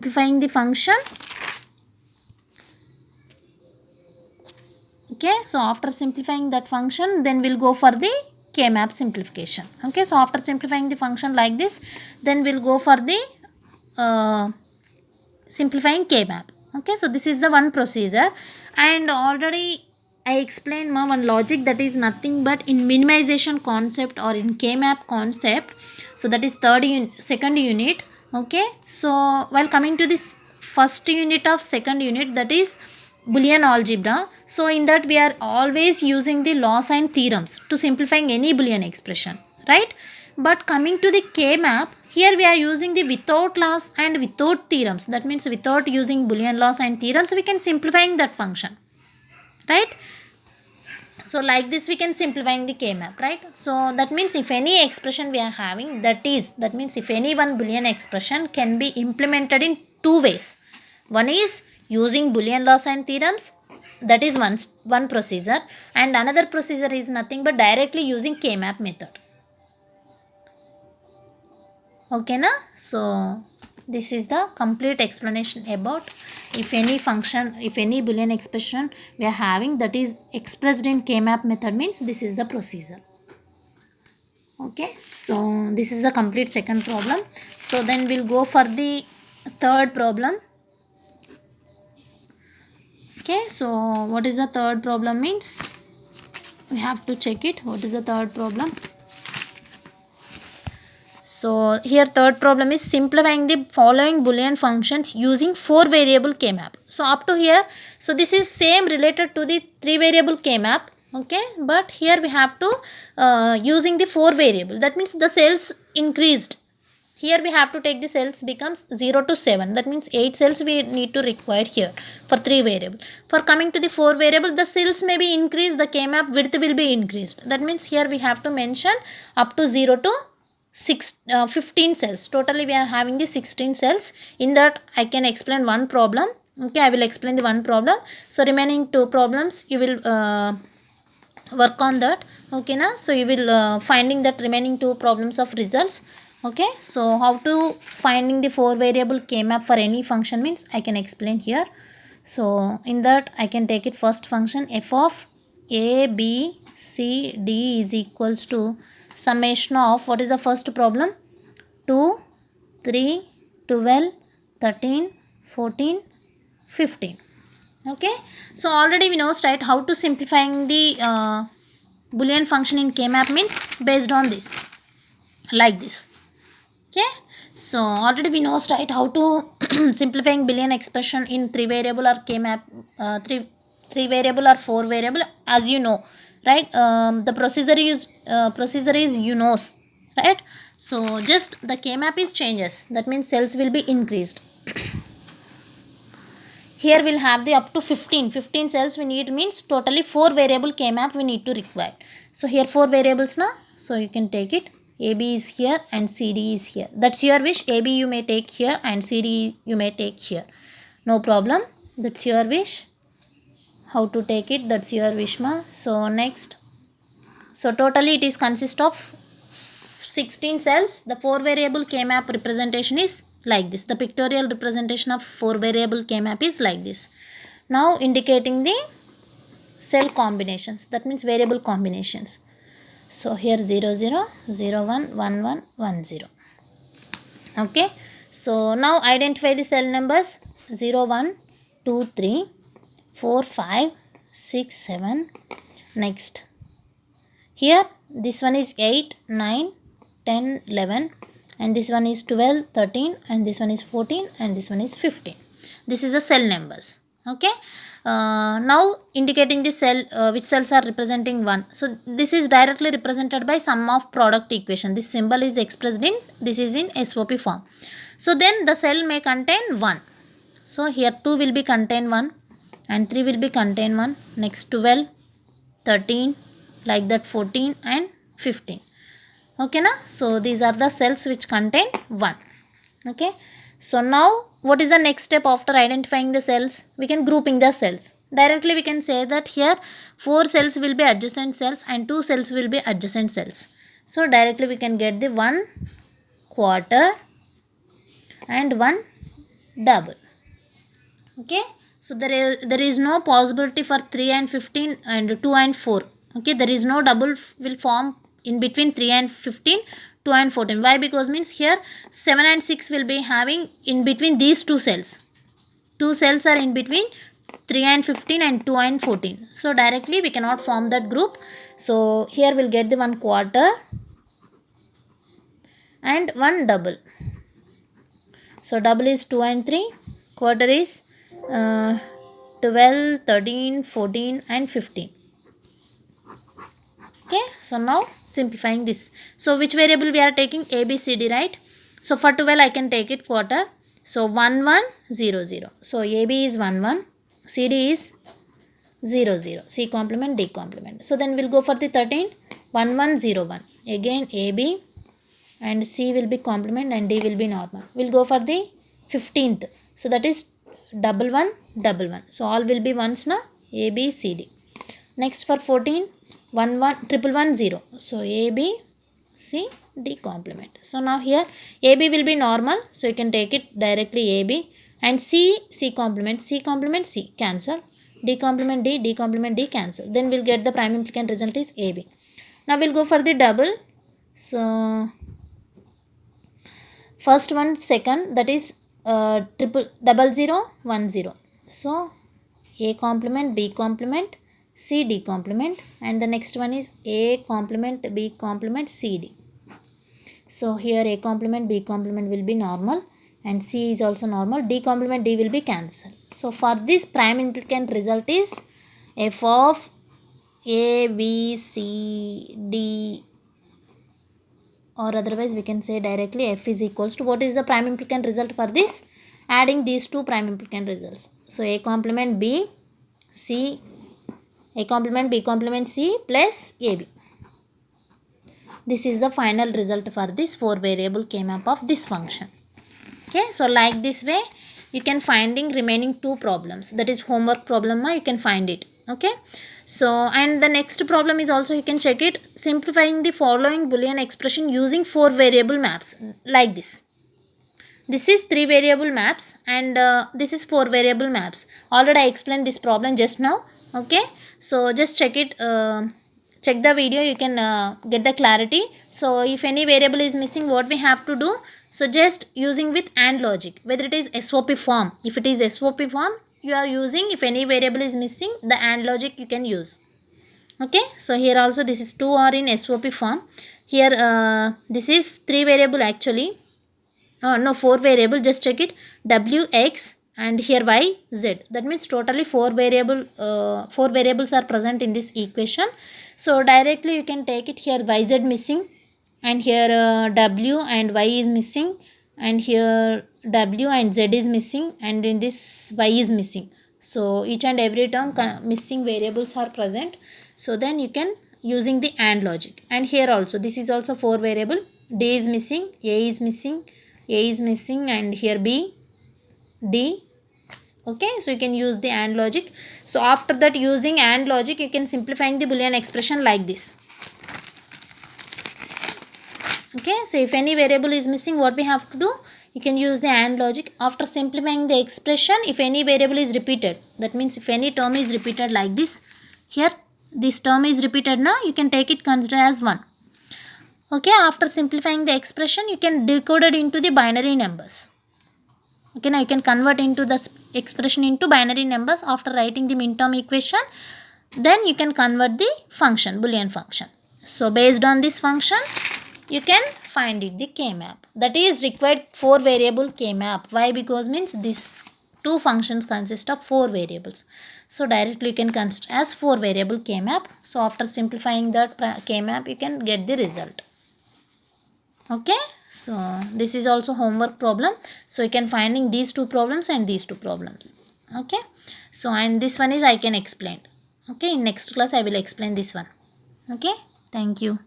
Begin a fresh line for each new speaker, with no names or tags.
simplifying the function. Okay, so after simplifying that function, then we'll go for the K-map simplification. Okay, so after simplifying the function like this, then we'll go for the simplifying K-map. Okay, so this is the one procedure, and already I explained one logic, that is nothing but in minimization concept or in K-map concept. So that is second unit. Okay, so while coming to this first unit of second unit, that is Boolean algebra. So in that we are always using the laws and theorems to simplifying any Boolean expression, right? But coming to the K-map, here we are using the without laws and without theorems. That means without using Boolean laws and theorems, we can simplifying that function, right? So like this we can simplifying the K-map, right? So that means if any expression we are having, that means if any one Boolean expression can be implemented in two ways. One is using Boolean laws and theorems, that is one procedure, and another procedure is nothing but directly using K-map method. Okay na? So this is the complete explanation about if any function, if any Boolean expression we are having that is expressed in K-map method, means this is the procedure. Okay, so this is the complete second problem. So then we'll go for the third problem. Okay, so what is the third problem means? We have to check it. What is the third problem? So here third problem is simplifying the following Boolean functions using 4 variable K-map. So up to here, so this is same related to the 3 variable K-map. Okay, but here we have to using the 4 variable. That means the cells increased. Here we have to take the cells becomes 0 to 7. That means 8 cells we need to require here for 3 variable. For coming to the 4 variable, the cells may be increased, the K-map width will be increased. That means here we have to mention up to 0 to 15 cells. Totally we are having the 16 cells. In that I can explain one problem. Okay, I will explain the one problem. So remaining 2 problems you will work on that. Okay na? So you will finding that remaining 2 problems of results. Okay, so how to finding the 4 variable K-map for any function means I can explain here. So in that I can take it first function f of a, b, c, d is equals to summation of, what is the first problem? 2, 3, 12, 13, 14, 15. Okay, so already we know right how to simplifying the Boolean function in K-map means based on this, like this. Okay, so already we know right how to simplifying Boolean expression in 3 variable or K-map, 3 variable or 4 variable, as you know, right? The procedure is you knows, right? So just the K-map is changes, that means cells will be increased. Here we'll have the up to 15 cells we need, means totally 4 variable K-map we need to require. So here 4 variables now, so you can take it. AB is here and CD is here. That's your wish. AB you may take here and CD you may take here. No problem. That's your wish. How to take it? That's your wish ma. So next. So totally it is consist of 16 cells. The 4 variable K-map representation is like this. The pictorial representation of 4 variable K-map is like this. Now indicating the cell combinations. That means variable combinations. So here 0 0 0 1 1 1 1 0. Okay, so now identify the cell numbers 0 1 2 3 4 5 6 7. Next, here this one is 8 9 10 11, and this one is 12 13, and this one is 14, and this one is 15. This is the cell numbers. Okay, now indicating the cell, which cells are representing 1. So this is directly represented by sum of product equation. This symbol is expressed in, this is in SOP form. So then the cell may contain 1. So here 2 will be contain 1 and 3 will be contain 1. Next 12, 13, like that 14 and 15. Okay na? So these are the cells which contain 1. Okay. So now what is the next step after identifying the cells? We can grouping the cells. Directly we can say that here 4 cells will be adjacent cells and 2 cells will be adjacent cells. So directly we can get the 1 quarter and 1 double. Okay, so there is no possibility for 3 and 15 and 2 and 4. Okay, there is no double will form in between 3 and 15, 2 and 14. Why? Because means here 7 and 6 will be having in between these two cells. Two cells are in between 3 and 15 and 2 and 14. So directly we cannot form that group. So here we'll get the one quarter and one double. So double is 2 and 3, quarter is 12, 13, 14 and 15. Okay, so now simplifying this. So which variable we are taking? A, B, C, D, right? So for 12 I can take it quarter. So 1, 1, 0, 0. So AB is 1, 1. CD is 0, 0. C complement, D complement. So then we'll go for the 13. 1, 1, 0, 1. Again AB and C will be complement and D will be normal. We'll go for the 15th. So that is double 1, double 1. So all will be ones na, A, B, C, D. Next for 14, 1, 1, triple 1, 0. So A, B, C, D complement. So now here AB will be normal. So you can take it directly AB. And C complement, C complement, C, cancel. D complement D, D complement D, cancel. Then we'll get the prime implicant result is AB. Now we'll go for the double. So first one, second, that is triple double 0, 1, 0. So A complement, B complement, C, D complement, and the next one is A complement, B complement, C, D. So here A complement, B complement will be normal and C is also normal. D complement D will be cancelled. So for this prime implicant result is f of A, B, C, D, or otherwise we can say directly f is equals to, what is the prime implicant result for this? Adding these two prime implicant results. So A complement B, C, A complement B complement C plus AB. This is the final result for this 4 variable K-map of this function. Okay, so like this way you can finding remaining 2 problems. That is homework problem, you can find it. Okay, so and the next problem is also you can check it, simplifying the following Boolean expression using 4 variable maps like this. This is 3 variable maps and this is 4 variable maps. Already I explained this problem just now. Okay, so just check it, check the video, you can get the clarity. So if any variable is missing, what we have to do? So just using with AND logic, whether it is SOP form. If it is SOP form, you are using, if any variable is missing, the AND logic you can use. Okay, so here also this is 2 are in SOP form. Here this is 3 variable actually. No, 4 variable, just check it, W, X and here Y, Z. That means totally 4 variables are present in this equation. So directly you can take it, here YZ missing and here W and Y is missing and here W and Z is missing and in this Y is missing. So each and every term missing variables are present. So then you can using the AND logic. And here also this is also 4 variable, D is missing, A is missing, A is missing and here B, D. Okay, so you can use the AND logic. So after that using AND logic you can simplifying the Boolean expression like this. Okay, so if any variable is missing, what we have to do? You can use the AND logic. After simplifying the expression, if any variable is repeated, that means if any term is repeated like this, here this term is repeated now, you can take it consider as 1. Okay, after simplifying the expression, you can decode it into the binary numbers. Okay, now you can convert into the expression into binary numbers after writing the min-term equation. Then you can convert the function, Boolean function. So based on this function, you can find it the K-map. That is required 4 variable K-map. Why? Because means these 2 functions consist of 4 variables. So directly you can consider as 4 variable K-map. So after simplifying that K-map, you can get the result. Okay, so this is also homework problem. So you can finding these 2 problems and these 2 problems. Okay, so and this one is I can explain. Okay, in next class I will explain this one. Okay, thank you.